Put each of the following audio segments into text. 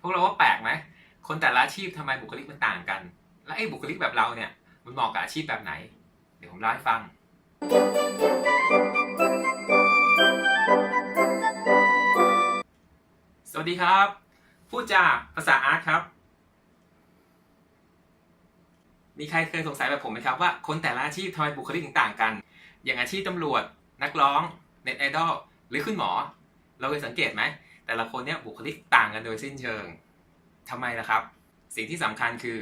พวกเราว่าแปลกไหมคนแต่ละอาชีพทำไมบุคลิกมันต่างกันและไอ้บุคลิกแบบเราเนี่ยมันเหมาะกับอาชีพแบบไหนเดี๋ยวผมเล่าให้ฟังสวัสดีครับพูดจาภาษาอาร์ตครับมีใครเคยสงสัยแบบผมไหมครับว่าคนแต่ละอาชีพทำไมบุคลิกถึงต่างกันอย่างอาชีพตำรวจนักร้องเน็ตไอดอลหรือคุณหมอเราเคยสังเกตไหมแต่ละคนเนี่ยบุคลิกต่างกันโดยสิ้นเชิงทำไมล่ะครับสิ่งที่สำคัญคือ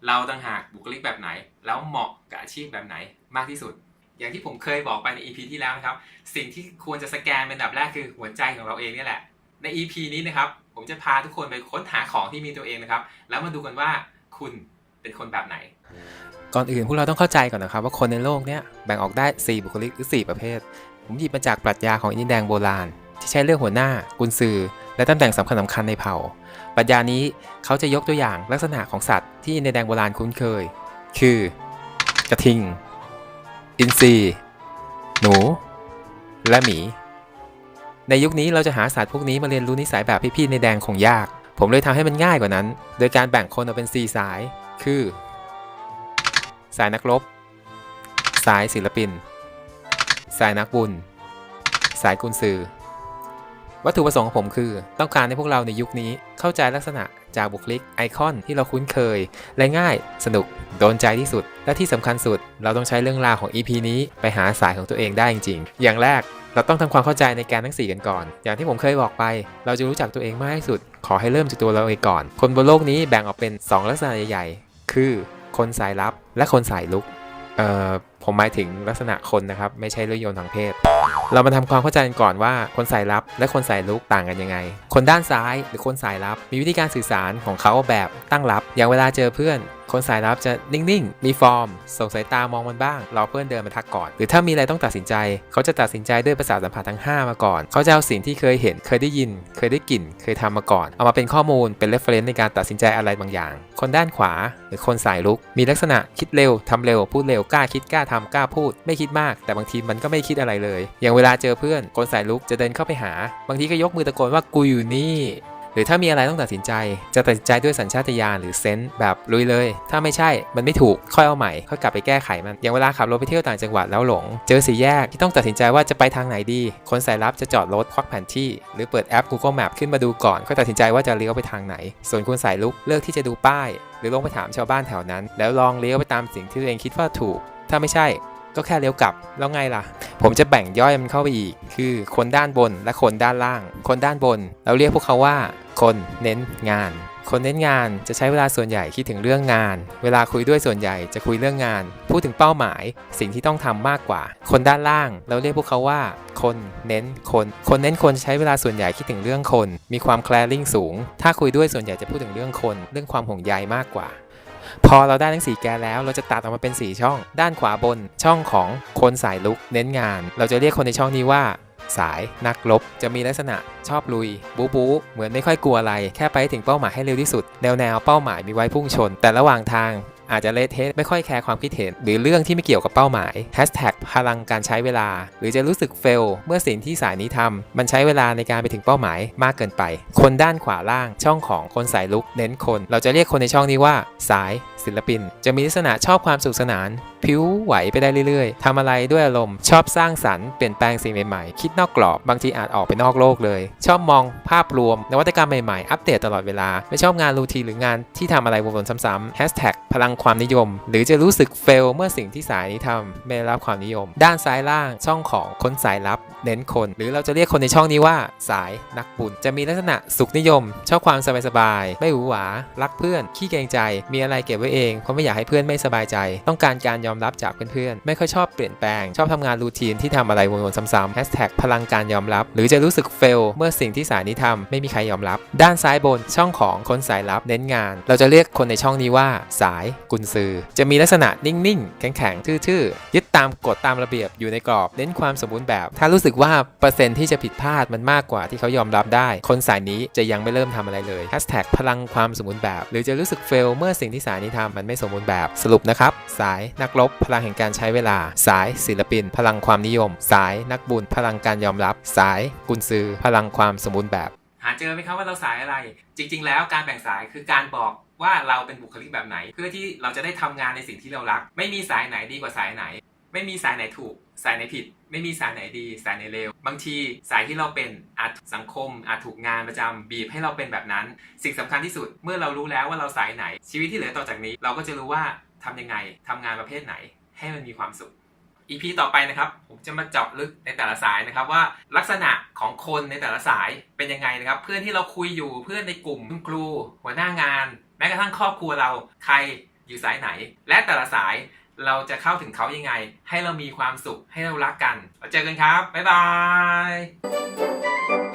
เราต่างหากบุคลิกแบบไหนแล้วเหมาะกับอาชีพแบบไหนมากที่สุดอย่างที่ผมเคยบอกไปใน EP ที่แล้วนะครับสิ่งที่ควรจะสแกนเป็นอันดับแรกคือหัวใจของเราเองนี่แหละใน EP นี้นะครับผมจะพาทุกคนไปค้นหาของที่มีตัวเองนะครับแล้วมาดูกันว่าคุณเป็นคนแบบไหนก่อนอื่นพวกเราต้องเข้าใจก่อนนะครับว่าคนในโลกเนี้ยแบ่งออกได้4บุคลิกหรือ4ประเภทผมหยิบมาจากปรัชญาของอินเดียแดงโบราณที่ใช้เลือกหัวหน้ากุนซือและตำแหน่งสำคัญในเผ่าปรัชญานี้เขาจะยกตัวอย่างลักษณะของสัตว์ที่อินเดียแดงโบราณคุ้นเคยคือกระทิงอินทรีหนูและหมีในยุคนี้เราจะหาสัตว์พวกนี้มาเรียนรู้นิสัยแบบพี่ๆในแดงคงยากผมเลยทำให้มันง่ายกว่านั้นโดยการแบ่งคนออกเป็น4สายคือสายนักรบสายศิลปินสายนักบุญสายกุนซือวัตถุประสงค์ของผมคือต้องการให้พวกเราในยุคนี้เข้าใจลักษณะจากบุคลิกไอคอนที่เราคุ้นเคยและง่ายสนุกโดนใจที่สุดและที่สำคัญสุดเราต้องใช้เรื่องราวของ EP นี้ไปหาสายของตัวเองได้จริงๆอย่างแรกเราต้องทำความเข้าใจในแกนทั้ง4กันก่อนอย่างที่ผมเคยบอกไปเราจะรู้จักตัวเองมากที่สุดขอให้เริ่มจากตัวเราเองก่อนคนบนโลกนี้แบ่งออกเป็น2ลักษณะใหญ่ๆคือคนสายลับและคนสายลุกผมหมายถึงลักษณะคนนะครับไม่ใช่เรื่องโยนทางเพศเรามาทำความเข้าใจกันก่อนว่าคนสายลับและคนสายลุกต่างกันยังไงคนด้านซ้ายหรือคนสายลับมีวิธีการสื่อสารของเขาแบบตั้งรับอย่างเวลาเจอเพื่อนคนสายลับจะนิ่งๆมีฟอร์มส่งสายตามองมันบ้างรอเพื่อนเดินมาทักก่อนหรือถ้ามีอะไรต้องตัดสินใจเขาจะตัดสินใจด้วยประสาทสัมผัสทั้ง5มาก่อนเขาจะเอาสิ่งที่เคยเห็นเคยได้ยินเคยได้กลิ่นเคยทำมาก่อนเอามาเป็นข้อมูลเป็น reference ในการตัดสินใจอะไรบางอย่างคนด้านขวาหรือคนสายลุกมีลักษณะคิดเร็วทำเร็วพูดเร็วกล้าคิดกล้าทำกล้าพูดไม่คิดมากแต่บางทีมันก็ไม่คิดอะไรเลยอย่างเวลาเจอเพื่อนคนสายลุกจะเดินเข้าไปหาบางทีก็ยกมือตะโกนว่ากูอยู่นี่หรือถ้ามีอะไรต้องตัดสินใจจะตัดสินใจด้วยสัญชาตญาณหรือเซนส์แบบลุยเลยถ้าไม่ใช่มันไม่ถูกค่อยเอาใหม่ค่อยกลับไปแก้ไขมันอย่างเวลาขับรถไปเที่ยวต่างจังหวัดแล้วหลงเจอสี่แยกที่ต้องตัดสินใจว่าจะไปทางไหนดีคนสายลับจะจอดรถควักแผนที่หรือเปิดแอป Google Map ขึ้นมาดูก่อนค่อยตัดสินใจว่าจะเลี้ยวไปทางไหนส่วนคนสายลุกเลือกที่จะดูป้ายหรือลงไปถามชาวบ้านแถวนั้นแล้วลองเลี้ยวไปตามสิ่งที่ตัวเองคิดว่าถูกถ้าไม่ใช่ก็แค่เลี้ยวกลับแล้วไงล่ะผมจะแบ่งย่อยมันเข้าไปอีกคือคนด้านบนและคนด้านล่างคนด้านบนเราเรียกพวกเขาว่าคนเน้นงานคนเน้นงานจะใช้เวลาส่วนใหญ่คิดถึงเรื่องงานเวลาคุยด้วยส่วนใหญ่จะคุยเรื่องงานพูดถึงเป้าหมายสิ่งที่ต้องทำมากกว่าคนด้านล่างเราเรียกพวกเขาว่าคนเน้นคนเน้นคนใช้เวลาส่วนใหญ่คิดถึงเรื่องคนมีความแคร์ลิ่งสูงถ้าคุยด้วยส่วนใหญ่จะพูดถึงเรื่องคนเรื่องความห่วงใยมากกว่าพอเราได้ทั้ง4แกนแล้วเราจะตัดออกมาเป็น4ช่องด้านขวาบนช่องของคนสายลุกเน้นงานเราจะเรียกคนในช่องนี้ว่าสายนักรบจะมีลักษณะชอบลุยบู๊เหมือนไม่ค่อยกลัวอะไรแค่ไปถึงเป้าหมายให้เร็วที่สุดแนวเป้าหมายมีไว้พุ่งชนแต่ระหว่างทางอาจจะเละเทะไม่ค่อยแคร์ความคิดเห็นหรือเรื่องที่ไม่เกี่ยวกับเป้าหมายพลังการใช้เวลาหรือจะรู้สึกเฟลเมื่อสิ่งที่สายนี้ทำมันใช้เวลาในการไปถึงเป้าหมายมากเกินไปคนด้านขวาล่างช่องของคนสายลุกเน้นคนเราจะเรียกคนในช่องนี้ว่าสายศิลปินจะมีลักษณะชอบความสนุกสนานผิวไหวไปได้เรื่อยๆทำอะไรด้วยอารมณ์ชอบสร้างสรรค์เปลี่ยนแปลงสิ่งใหม่ๆคิดนอกกรอบบางทีอาจออกไปนอกโลกเลยชอบมองภาพรวมนวัตกรรมใหม่ๆอัปเดตตลอดเวลาไม่ชอบงานรูทีนหรืองานที่ทำอะไรวนๆซ้ำๆพลังความนิยมหรือจะรู้สึกเฟลเมื่อสิ่งที่สายนี้ทำไม่ได้รับความนิยมด้านซ้ายล่างช่องของคนสายลับเน้นคนหรือเราจะเรียกคนในช่องนี้ว่าสายนักบุญจะมีลักษณะสุขนิยมชอบความสบายๆไม่หวือหวารักเพื่อนขี้เกรงใจมีอะไรเก็บไว้เองเพราะไม่อยากให้เพื่อนไม่สบายใจต้องการการยอมรับจากเพื่อนๆไม่ค่อยชอบเปลี่ยนแปลงชอบทำงานรูทีนที่ทำอะไรวนๆซ้ำๆพลังการยอมรับหรือจะรู้สึกเฟลเมื่อสิ่งที่สายนี้ทำไม่มีใครยอมรับด้านซ้ายบนช่องของคนสายลับเน้นงานเราจะเรียกคนในช่องนี้ว่าสายกุนซือจะมีลักษณะนิ่งๆแข็งๆทื่อๆยึดตามกฎตามระเบียบอยู่ในกรอบเน้นความสมบูรณ์แบบถ้ารู้สึกว่าเปอร์เซ็นต์ที่จะผิดพลาดมันมากกว่าที่เขายอมรับได้คนสายนี้จะยังไม่เริ่มทำอะไรเลยพลังความสมบูรณ์แบบหรือจะรู้สึกเฟลเมื่อสิ่งที่สายนี้ทำมันไม่สมบูรณ์แบบสรุปนะครับสายนักรบพลังแห่งการใช้เวลาสายศิลปินพลังความนิยมสายนักบุญพลังการยอมรับสายกุนซือพลังความสมบูรณ์แบบ หาเจอไหมครับว่าเราสายอะไรจริงๆแล้วการแบ่งสายคือการบอกว่าเราเป็นบุคลิกแบบไหนเพื่อที่เราจะได้ทำงานในสิ่งที่เรารักไม่มีสายไหนดีกว่าสายไหนไม่มีสายไหนถูกสายไหนผิดไม่มีสายไหนดีสายไหนเลวบางทีสายที่เราเป็นอาจสังคมอาจถูกงานประจำบีบให้เราเป็นแบบนั้นสิ่งสำคัญที่สุดเมื่อเรารู้แล้วว่าเราสายไหนชีวิตที่เหลือต่อจากนี้เราก็จะรู้ว่าทำยังไงทำงานประเภทไหนให้มันมีความสุข EP ต่อไปนะครับผมจะมาเจาะลึกในแต่ละสายนะครับว่าลักษณะของคนในแต่ละสายเป็นยังไงนะครับเพื่อนที่เราคุยอยู่เพื่อนในกลุ่มคุณครูหัวหน้างานแม้กระทั่งครอบครัวเราใครอยู่สายไหนและแต่ละสายเราจะเข้าถึงเขายังไงให้เรามีความสุขให้เรารักกันเราเจอกันครับบ๊ายบาย